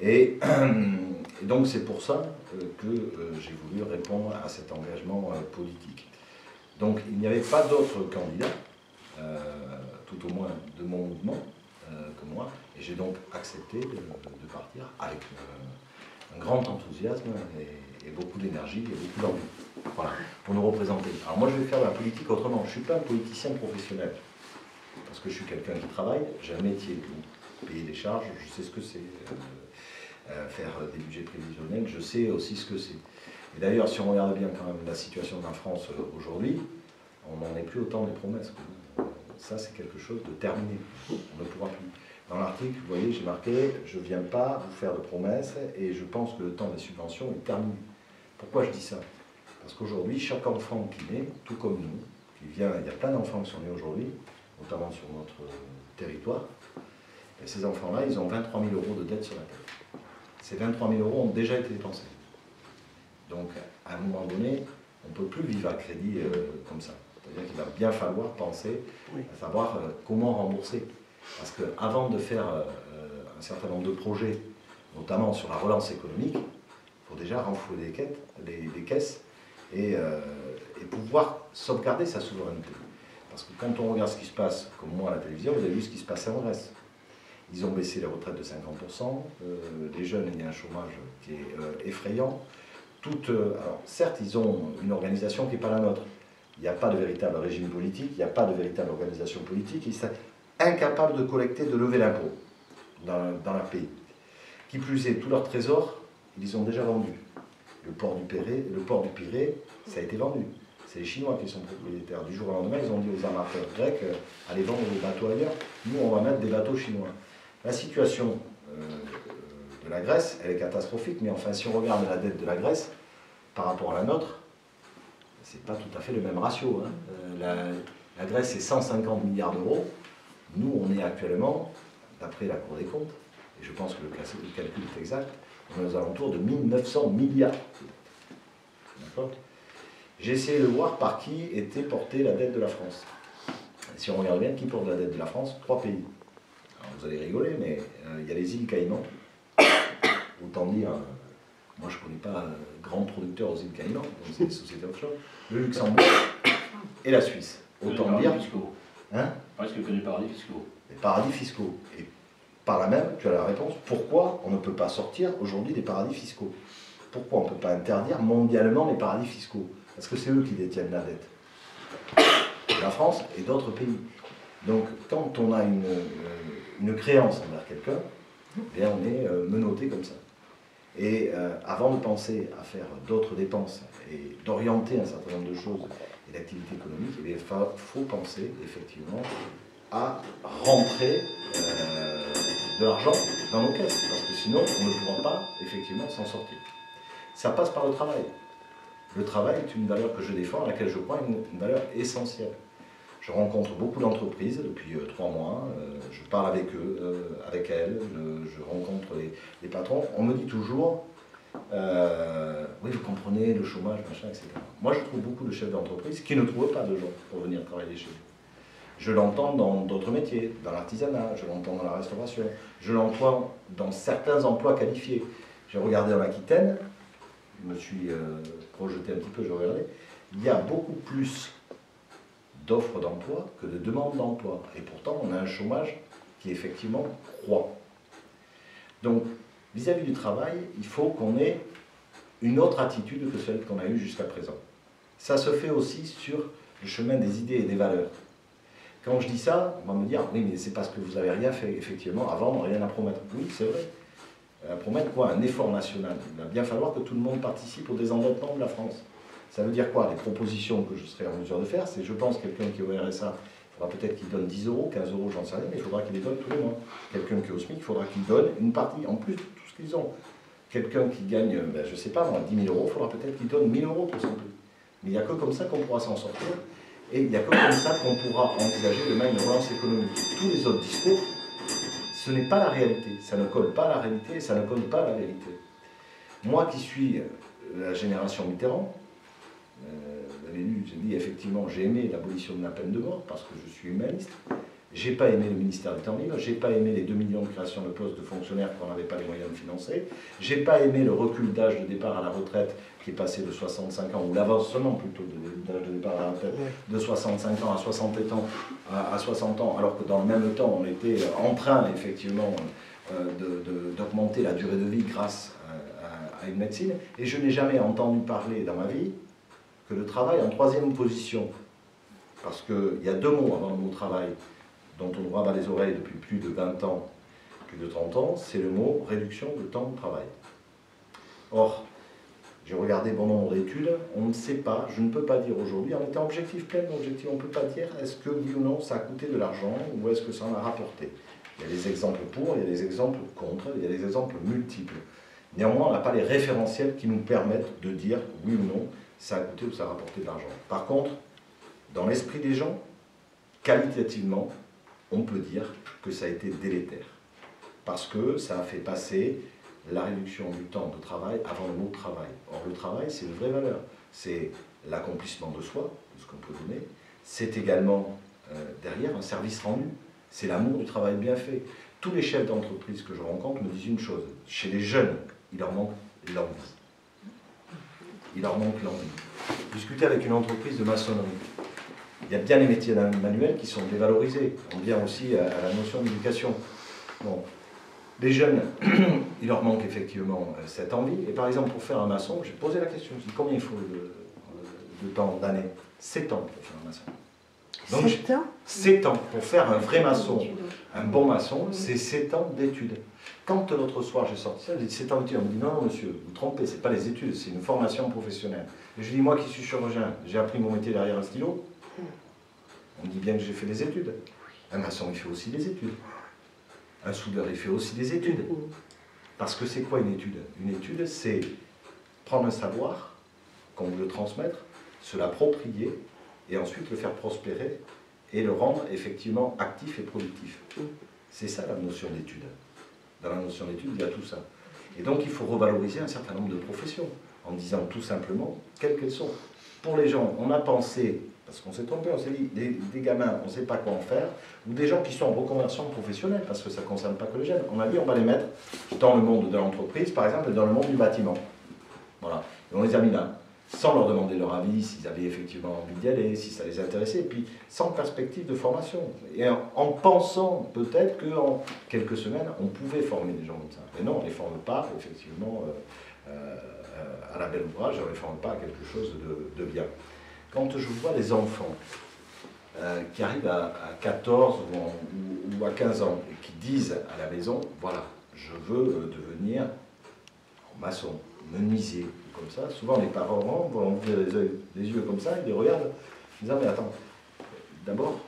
Et, et donc c'est pour ça que j'ai voulu répondre à cet engagement politique. Donc il n'y avait pas d'autres candidats, tout au moins de mon mouvement, que moi, et j'ai donc accepté de partir avec un grand enthousiasme et beaucoup d'énergie et beaucoup d'envie, voilà, pour nous représenter. Alors moi je vais faire la politique autrement, je ne suis pas un politicien professionnel, parce que je suis quelqu'un qui travaille, j'ai un métier, payer des charges, je sais ce que c'est, faire des budgets prévisionnels, je sais aussi ce que c'est. Et d'ailleurs, si on regarde bien quand même la situation de la France aujourd'hui, on n'en est plus autant des promesses. Ça, c'est quelque chose de terminé. On ne pourra plus. Dans l'article, vous voyez, j'ai marqué « Je ne viens pas vous faire de promesses et je pense que le temps des subventions est terminé ». Pourquoi je dis ça? Parce qu'aujourd'hui, chaque enfant qui naît, tout comme nous, qui vient, il y a plein d'enfants qui sont nés aujourd'hui, notamment sur notre territoire, et ces enfants-là, ils ont 23 000 € de dette sur la tête. Ces 23 000 € ont déjà été dépensés. Donc, à un moment donné, on ne peut plus vivre à crédit comme ça. C'est-à-dire qu'il va bien falloir penser à savoir comment rembourser. Parce qu'avant de faire un certain nombre de projets, notamment sur la relance économique, il faut déjà renflouer les caisses et pouvoir sauvegarder sa souveraineté. Parce que quand on regarde ce qui se passe, comme moi à la télévision, vous avez vu ce qui se passait en Grèce. Ils ont baissé les retraites de 50%, les jeunes, il y a un chômage qui est effrayant. Alors certes, ils ont une organisation qui n'est pas la nôtre. Il n'y a pas de véritable régime politique, il n'y a pas de véritable organisation politique. Ils sont incapables de collecter, de lever l'impôt dans leur pays. Qui plus est, tous leurs trésors, ils les ont déjà vendus. Le port du Pirée, ça a été vendu. C'est les Chinois qui sont propriétaires. Du jour au lendemain, ils ont dit aux armateurs grecs, allez vendre vos bateaux ailleurs, nous on va mettre des bateaux chinois. La situation de la Grèce, elle est catastrophique, mais enfin si on regarde la dette de la Grèce par rapport à la nôtre, c'est pas tout à fait le même ratio. Hein. La Grèce c'est 150 milliards d'euros, nous on est actuellement, d'après la Cour des comptes, et je pense que le calcul est exact, on est aux alentours de 1900 milliards. D'accord ? J'ai essayé de voir par qui était portée la dette de la France. Et si on regarde bien, qui porte la dette de la France? 3 pays. Alors vous allez rigoler, mais il y a les îles Caïmans. Autant dire, moi je ne connais pas un grand producteur aux îles Caïmans, donc c'est des sociétés offshore. Le Luxembourg et la Suisse. Autant dire. Fiscaux. Hein? Parce que les paradis fiscaux. Les paradis fiscaux. Et par là même, tu as la réponse, pourquoi on ne peut pas sortir aujourd'hui des paradis fiscaux? Pourquoi on ne peut pas interdire mondialement les paradis fiscaux? Parce que c'est eux qui détiennent la dette. La France et d'autres pays. Donc, quand on a une créance envers quelqu'un, eh on est menotté comme ça. Et avant de penser à faire d'autres dépenses et d'orienter un certain nombre de choses et d'activités économiques, il faut penser effectivement à rentrer de l'argent dans nos caisses. Parce que sinon, on ne pourra pas effectivement s'en sortir. Ça passe par le travail. Le travail est une valeur que je défends, à laquelle je crois une valeur essentielle. Je rencontre beaucoup d'entreprises depuis 3 mois, je parle avec eux, avec elles, je rencontre les patrons. On me dit toujours, oui vous comprenez, le chômage, machin, etc. Moi je trouve beaucoup de chefs d'entreprise qui ne trouvent pas de gens pour venir travailler chez eux. Je l'entends dans d'autres métiers, dans l'artisanat, je l'entends dans la restauration, je l'entends dans certains emplois qualifiés. J'ai regardé en Aquitaine, je me suis projeté un petit peu, je regardais, il y a beaucoup plus d'offres d'emploi que de demandes d'emploi. Et pourtant, on a un chômage qui effectivement croît. Donc, vis-à-vis du travail, il faut qu'on ait une autre attitude que celle qu'on a eue jusqu'à présent. Ça se fait aussi sur le chemin des idées et des valeurs. Quand je dis ça, on va me dire, oui, mais c'est parce que vous n'avez rien fait, effectivement, avant, rien à promettre. Oui, c'est vrai. À promettre quoi? Un effort national. Il va bien falloir que tout le monde participe au désendettement de la France. Ça veut dire quoi? Les propositions que je serai en mesure de faire, c'est, je pense, quelqu'un qui est au RSA, il faudra peut-être qu'il donne 10 €, 15 €, j'en sais rien, mais il faudra qu'il les donne tous les mois. Quelqu'un qui est au SMIC, il faudra qu'il donne une partie, en plus de tout ce qu'ils ont. Quelqu'un qui gagne, je ne sais pas, 10 000 €, il faudra peut-être qu'il donne 1 000 € pour son prix. Mais il n'y a que comme ça qu'on pourra s'en sortir, et il n'y a que comme ça qu'on pourra envisager demain une relance économique. Tous les autres discours, ce n'est pas la réalité, ça ne colle pas à la réalité, et ça ne colle pas à la vérité. Moi qui suis la génération Mitterrand, vous avez lu, j'ai dit effectivement, j'ai aimé l'abolition de la peine de mort parce que je suis humaniste, J'ai pas aimé le ministère des temps libres, j'ai pas aimé les 2 millions de créations de postes de fonctionnaires qu'on n'avait pas les moyens de financer, j'ai pas aimé le recul d'âge de départ à la retraite qui est passé de 65 ans, ou l'avancement plutôt de l'âge de départ à la retraite, de 65 ans à 60 ans, à 60 ans, alors que dans le même temps on était en train effectivement d'augmenter la durée de vie grâce à une médecine, et je n'ai jamais entendu parler dans ma vie que le travail en troisième position, parce qu'il y a 2 mots avant le mot travail, dont on nous rabat les oreilles depuis plus de 20 ans, plus de 30 ans, c'est le mot réduction de temps de travail. Or, j'ai regardé bon nombre d'études, on ne sait pas, je ne peux pas dire aujourd'hui, en étant objectif, pleinement objectif, on ne peut pas dire est-ce que oui ou non ça a coûté de l'argent ou est-ce que ça en a rapporté. Il y a des exemples pour, il y a des exemples contre, il y a des exemples multiples. Néanmoins, on n'a pas les référentiels qui nous permettent de dire oui ou non ça a coûté ou ça a rapporté de l'argent. Par contre, dans l'esprit des gens, qualitativement, on peut dire que ça a été délétère. Parce que ça a fait passer la réduction du temps de travail avant le mot travail. Or, le travail, c'est une vraie valeur. C'est l'accomplissement de soi, de ce qu'on peut donner. C'est également, derrière, un service rendu. C'est l'amour du travail bien fait. Tous les chefs d'entreprise que je rencontre me disent une chose. Chez les jeunes, il leur manque l'envie. Il leur manque l'envie. Discuter avec une entreprise de maçonnerie. Il y a bien les métiers manuels qui sont dévalorisés. On vient aussi à la notion d'éducation. Bon. Les jeunes, il leur manque effectivement cette envie. Et par exemple, pour faire un maçon, j'ai posé la question, je dis combien il faut de temps, d'années? 7 ans pour faire un maçon. Donc, 7 ans 7 ans pour faire un vrai maçon. Un bon maçon, c'est 7 ans d'études. Quand l'autre soir j'ai sorti ça, j'ai dit 7 ans d'études. On me dit non, monsieur, vous vous trompez, c'est pas les études, c'est une formation professionnelle. Et je dis moi qui suis chirurgien, j'ai appris mon métier derrière un stylo. On me dit bien que j'ai fait des études. Un maçon, il fait aussi des études. Un soudeur, il fait aussi des études. Parce que c'est quoi une étude? Une étude, c'est prendre un savoir qu'on veut transmettre, se l'approprier, et ensuite le faire prospérer, et le rendre effectivement actif et productif. C'est ça la notion d'étude. Dans la notion d'étude, il y a tout ça. Et donc il faut revaloriser un certain nombre de professions, en disant tout simplement quelles qu'elles sont. Pour les gens, on a pensé, parce qu'on s'est trompé, on s'est dit, des gamins, on ne sait pas quoi en faire, ou des gens qui sont en reconversion professionnelle, parce que ça ne concerne pas que les jeunes. On a dit, on va les mettre dans le monde de l'entreprise, par exemple, et dans le monde du bâtiment. Voilà. Et on les a mis là, sans leur demander leur avis, s'ils avaient effectivement envie d'y aller, si ça les intéressait, et puis sans perspective de formation. Et en pensant peut-être qu'en quelques semaines, on pouvait former des gens comme ça. Mais non, on ne les forme pas, effectivement, à la belle ouvrage, on ne les forme pas à quelque chose de bien. Quand je vois les enfants qui arrivent à 14 ou à 15 ans et qui disent à la maison, voilà, je veux devenir maçon, menuisier, comme ça, souvent les parents vont ouvrir les yeux comme ça, ils les regardent, en disant, mais attends, d'abord,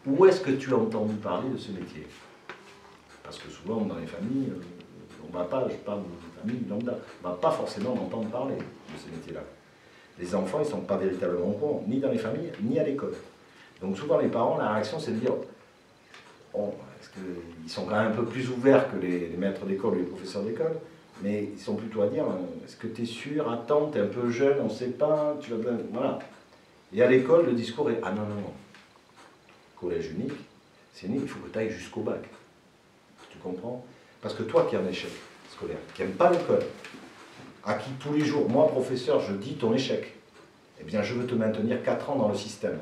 où est-ce que tu as entendu parler de ce métier? Parce que souvent dans les familles, on ne va pas, je parle de famille lambda, on ne va pas forcément entendre parler de ce métier-là. Les enfants, ils ne sont pas véritablement au courant, ni dans les familles, ni à l'école. Donc souvent les parents, la réaction c'est de dire, oh, est-ce qu'ils sont quand même un peu plus ouverts que les maîtres d'école ou les professeurs d'école, mais ils sont plutôt à dire, est-ce que tu es sûr, attends, tu es un peu jeune, on ne sait pas, tu vas... Voilà. Et à l'école, le discours est, ah non, non, non, collège unique, c'est unique, il faut que tu ailles jusqu'au bac. Tu comprends? Parce que toi qui es en échec scolaire, qui n'aime pas l'école, à qui tous les jours, moi professeur, je dis ton échec, eh bien je veux te maintenir 4 ans dans le système,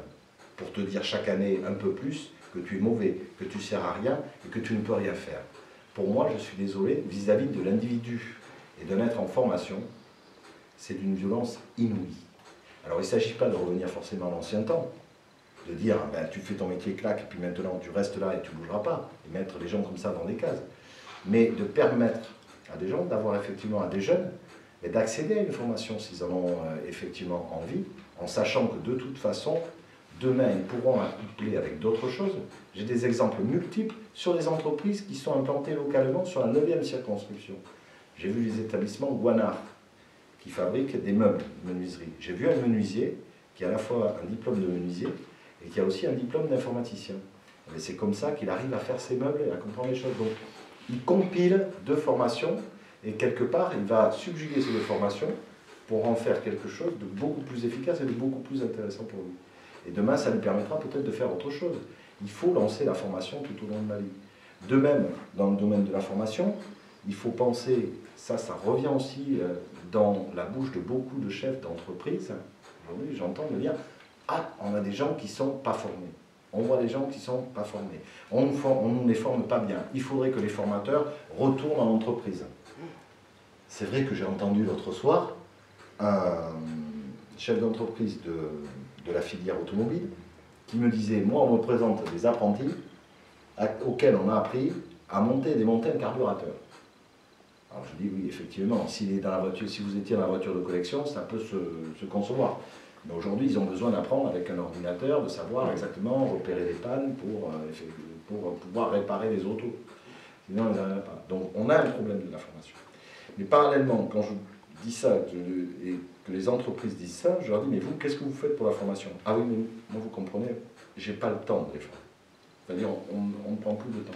pour te dire chaque année un peu plus que tu es mauvais, que tu ne sers à rien et que tu ne peux rien faire. Pour moi, je suis désolé, vis-à-vis de l'individu et d'un être en formation, c'est d'une violence inouïe. Alors il ne s'agit pas de revenir forcément à l'ancien temps, de dire ben, tu fais ton métier claque et puis maintenant tu restes là et tu ne bougeras pas, et mettre les gens comme ça dans des cases, mais de permettre à des gens d'avoir effectivement, à des jeunes, d'accéder à une formation s'ils en ont effectivement envie, en sachant que de toute façon, demain, ils pourront la coupler avec d'autres choses. J'ai des exemples multiples sur des entreprises qui sont implantées localement sur la 9e circonscription. J'ai vu les établissements Guanard, qui fabriquent des meubles de menuiserie. J'ai vu un menuisier qui a à la fois un diplôme de menuisier et qui a aussi un diplôme d'informaticien. Et c'est comme ça qu'il arrive à faire ses meubles et à comprendre les choses. Donc, il compile 2 formations et quelque part, il va subjuguer ces 2 formations pour en faire quelque chose de beaucoup plus efficace et de beaucoup plus intéressant pour lui. Et demain, ça lui permettra peut-être de faire autre chose. il faut lancer la formation tout au long de la vie. De même, dans le domaine de la formation, il faut penser, ça revient aussi dans la bouche de beaucoup de chefs d'entreprise. Aujourd'hui, j'entends me dire, ah, on a des gens qui ne sont pas formés. On voit des gens qui ne sont pas formés. On ne les forme pas bien. Il faudrait que les formateurs retournent en entreprise. C'est vrai que j'ai entendu l'autre soir un chef d'entreprise de la filière automobile qui me disait, moi on me présente des apprentis auxquels on a appris à monter et démonter un carburateur. Alors je dis oui, effectivement, si vous étiez dans la voiture de collection, ça peut se concevoir. Mais aujourd'hui, ils ont besoin d'apprendre avec un ordinateur, de savoir exactement repérer les pannes pour pouvoir réparer les autos. Sinon, ils n'arrivent pas. Donc, on a un problème de la formation. Mais parallèlement, quand je dis ça et que les entreprises disent ça, je leur dis, mais vous, qu'est-ce que vous faites pour la formation? Ah oui, mais moi, vous comprenez, j'ai pas le temps de les faire. C'est-à-dire, on ne prend plus de temps.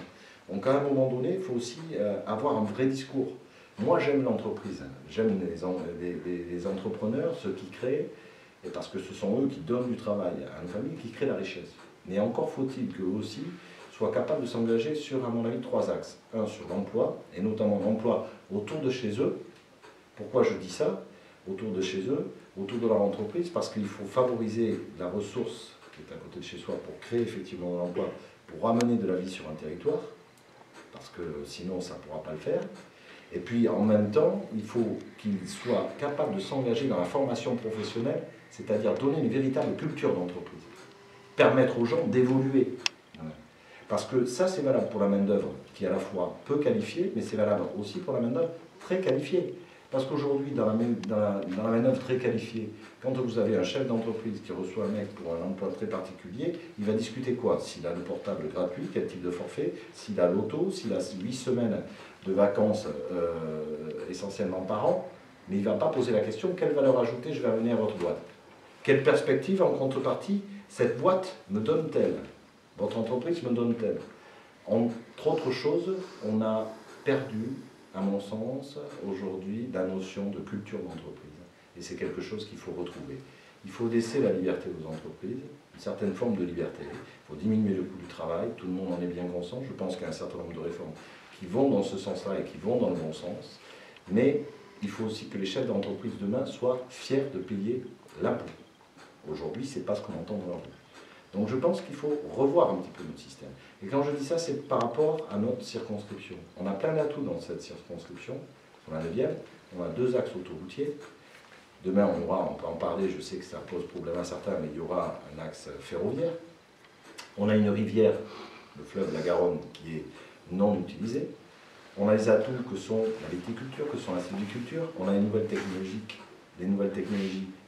Donc, à un moment donné, il faut aussi avoir un vrai discours. Moi, j'aime l'entreprise. J'aime les entrepreneurs, ceux qui créent, et parce que ce sont eux qui donnent du travail à une famille, qui créent la richesse. Mais encore faut-il qu'eux aussi soient capables de s'engager sur, à mon avis, 3 axes. Un, sur l'emploi, et notamment l'emploi autour de chez eux. Pourquoi je dis ça? Autour de chez eux, autour de leur entreprise, parce qu'il faut favoriser la ressource qui est à côté de chez soi pour créer effectivement de l'emploi, pour ramener de la vie sur un territoire, parce que sinon ça ne pourra pas le faire. Et puis en même temps, il faut qu'ils soient capables de s'engager dans la formation professionnelle, c'est-à-dire donner une véritable culture d'entreprise, permettre aux gens d'évoluer. Parce que ça, c'est valable pour la main-d'œuvre qui est à la fois peu qualifiée, mais c'est valable aussi pour la main-d'œuvre très qualifiée. Parce qu'aujourd'hui, dans la main-d'œuvre très qualifiée, quand vous avez un chef d'entreprise qui reçoit un mec pour un emploi très particulier, il va discuter quoi? S'il a le portable gratuit, quel type de forfait, s'il a l'auto, s'il a 8 semaines de vacances essentiellement par an, mais il ne va pas poser la question quelle valeur ajoutée je vais amener à votre boîte. Quelle perspective en contrepartie cette boîte me donne-t-elle? Votre entreprise me donne-t-elle? Entre autres choses, on a perdu, à mon sens, aujourd'hui, la notion de culture d'entreprise. Et c'est quelque chose qu'il faut retrouver. Il faut laisser la liberté aux entreprises, une certaine forme de liberté. Il faut diminuer le coût du travail, tout le monde en est bien conscient. Je pense qu'il y a un certain nombre de réformes qui vont dans ce sens-là et qui vont dans le bon sens. Mais il faut aussi que les chefs d'entreprise demain soient fiers de payer l'impôt. Aujourd'hui, ce n'est pas ce qu'on entend dans leur bouche. Donc je pense qu'il faut revoir un petit peu notre système. Et quand je dis ça, c'est par rapport à notre circonscription. On a plein d'atouts dans cette circonscription. On a 9e, on a 2 axes autoroutiers. Demain, on peut en parler, je sais que ça pose problème à certains, mais il y aura un axe ferroviaire. On a une rivière, le fleuve la Garonne, qui est non utilisée. On a les atouts que sont la viticulture, que sont la sylviculture. On a les nouvelles technologies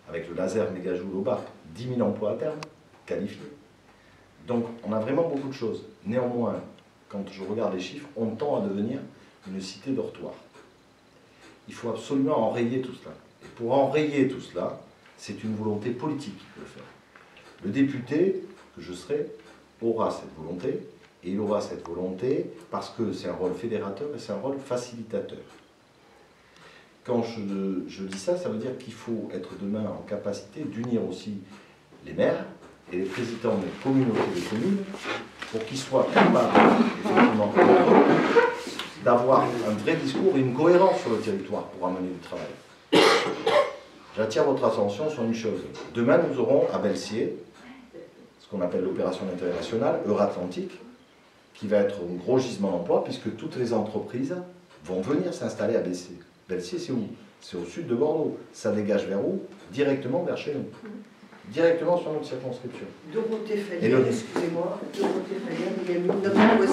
avec le laser mégajoule au bas, 10 000 emplois à terme, qualifiés. Donc on a vraiment beaucoup de choses. Néanmoins, quand je regarde les chiffres, on tend à devenir une cité dortoir. Il faut absolument enrayer tout cela. Et pour enrayer tout cela, c'est une volonté politique de le faire. Le député que je serai aura cette volonté, et il aura cette volonté parce que c'est un rôle fédérateur et c'est un rôle facilitateur. Quand je dis ça, ça veut dire qu'il faut être demain en capacité d'unir aussi les maires et les présidents des communautés de communes pour qu'ils soient capables, effectivement, d'avoir un vrai discours et une cohérence sur le territoire pour amener du travail. J'attire votre attention sur une chose. Demain, nous aurons à Belsier, ce qu'on appelle l'opération d'intérêt national, Euratlantique, qui va être un gros gisement d'emploi, puisque toutes les entreprises vont venir s'installer à Belsier. Belsier, c'est où? C'est au sud de Bordeaux. Ça dégage vers où? Directement vers chez nous. Directement sur notre circonscription. Dorothée Fallière, excusez-moi, Dorothée Fallière, il y a 1900 voici.